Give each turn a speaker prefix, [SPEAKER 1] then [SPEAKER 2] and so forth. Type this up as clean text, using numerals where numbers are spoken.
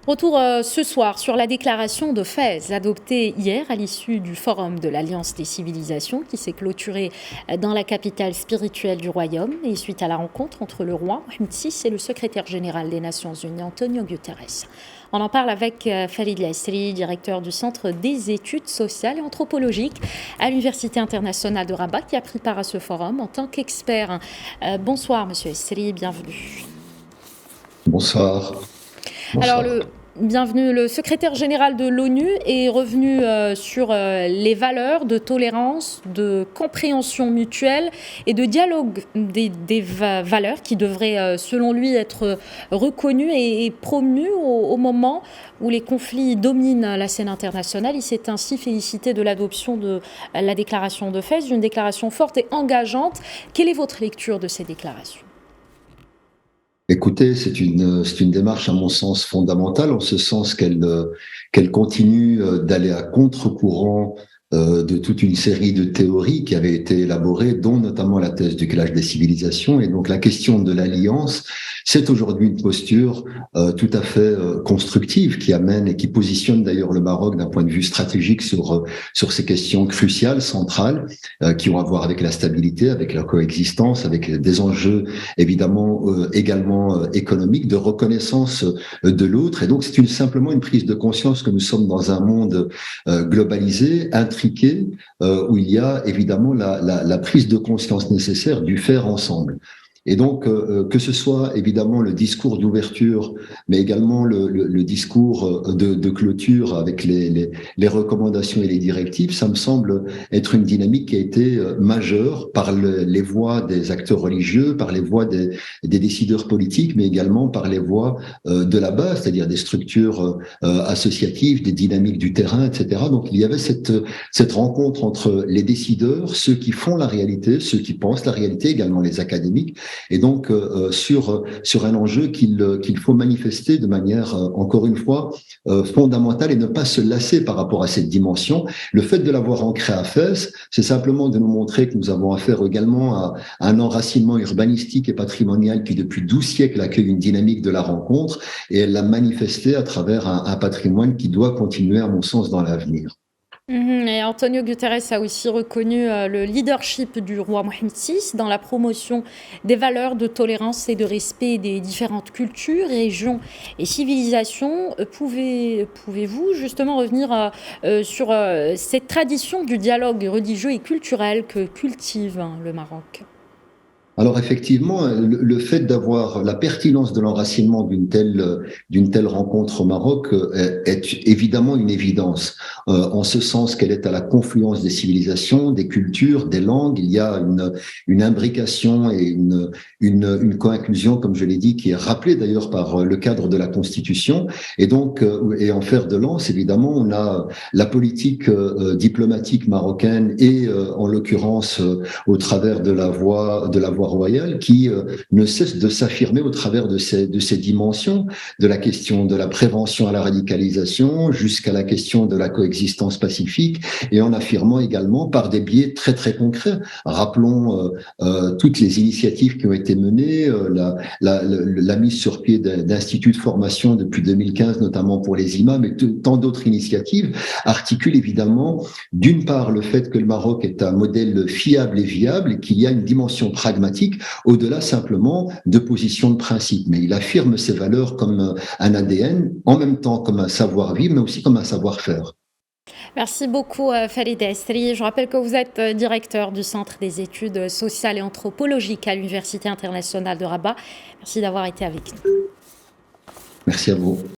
[SPEAKER 1] Retour ce soir sur la déclaration de Fès adoptée hier à l'issue du forum de l'Alliance des civilisations qui s'est clôturé dans la capitale spirituelle du royaume et suite à la rencontre entre le roi Mohamed VI et le secrétaire général des Nations Unies Antonio Guterres. On en parle avec Falid Lassri, directeur du Centre des études sociales et anthropologiques à l'Université internationale de Rabat qui a pris part à ce forum en tant qu'expert. Bonsoir Monsieur Lassri, bienvenue.
[SPEAKER 2] Bonsoir.
[SPEAKER 1] Alors, bienvenue. Le secrétaire général de l'ONU est revenu sur les valeurs de tolérance, de compréhension mutuelle et de dialogue des valeurs qui devraient, selon lui, être reconnues et promues au moment où les conflits dominent la scène internationale. Il s'est ainsi félicité de l'adoption de la déclaration de Fès, une déclaration forte et engageante. Quelle est votre lecture de ces déclarations ?
[SPEAKER 2] Écoutez, c'est une démarche, à mon sens, fondamentale, en ce sens qu'elle continue d'aller à contre-courant de toute une série de théories qui avaient été élaborées, dont notamment la thèse du clash des civilisations. Et donc la question de l'alliance, c'est aujourd'hui une posture tout à fait constructive qui amène et qui positionne d'ailleurs le Maroc d'un point de vue stratégique sur ces questions cruciales, centrales, qui ont à voir avec la stabilité, avec la coexistence, avec des enjeux évidemment également économiques, de reconnaissance de l'autre. Et donc c'est simplement une prise de conscience que nous sommes dans un monde globalisé, intriqué, où il y a évidemment la prise de conscience nécessaire du faire ensemble. Et donc, que ce soit évidemment le discours d'ouverture, mais également le discours de clôture avec les recommandations et les directives, ça me semble être une dynamique qui a été majeure par les voix des acteurs religieux, par les voix des décideurs politiques, mais également par les voix de la base, c'est-à-dire des structures associatives, des dynamiques du terrain, etc. Donc, il y avait cette rencontre entre les décideurs, ceux qui font la réalité, ceux qui pensent la réalité, également les académiques, et donc sur un enjeu qu'il faut manifester de manière encore une fois fondamentale et ne pas se lasser par rapport à cette dimension. Le fait de l'avoir ancré à Fès, c'est simplement de nous montrer que nous avons affaire également à un enracinement urbanistique et patrimonial qui depuis 12 siècles accueille une dynamique de la rencontre, et elle l'a manifesté à travers un patrimoine qui doit continuer à mon sens dans l'avenir.
[SPEAKER 1] Et Antonio Guterres a aussi reconnu le leadership du roi Mohamed VI dans la promotion des valeurs de tolérance et de respect des différentes cultures, régions et civilisations. Pouvez-vous justement revenir sur cette tradition du dialogue religieux et culturel que cultive le Maroc ?
[SPEAKER 2] Alors effectivement, le fait d'avoir la pertinence de l'enracinement d'une telle rencontre au Maroc est évidemment une évidence, en ce sens qu'elle est à la confluence des civilisations, des cultures, des langues. Il y a une imbrication et une coinclusion, comme je l'ai dit, qui est rappelée d'ailleurs par le cadre de la Constitution. Et donc, et en fer de lance, évidemment, on a la politique diplomatique marocaine et en l'occurrence au travers de la voie royale qui ne cesse de s'affirmer au travers de ces dimensions, de la question de la prévention à la radicalisation jusqu'à la question de la coexistence pacifique, et en affirmant également par des biais très très concrets. Rappelons toutes les initiatives qui ont été menées, la mise sur pied d'instituts de formation depuis 2015, notamment pour les imams, et tant d'autres initiatives articulent évidemment d'une part le fait que le Maroc est un modèle fiable et viable et qu'il y a une dimension pragmatique au-delà simplement de positions de principe. Mais il affirme ses valeurs comme un ADN, en même temps comme un savoir-vivre, mais aussi comme un savoir-faire.
[SPEAKER 1] Merci beaucoup Falid Lassri. Je rappelle que vous êtes directeur du Centre des études sociales et anthropologiques à l'Université internationale de Rabat. Merci d'avoir été avec nous.
[SPEAKER 2] Merci à vous.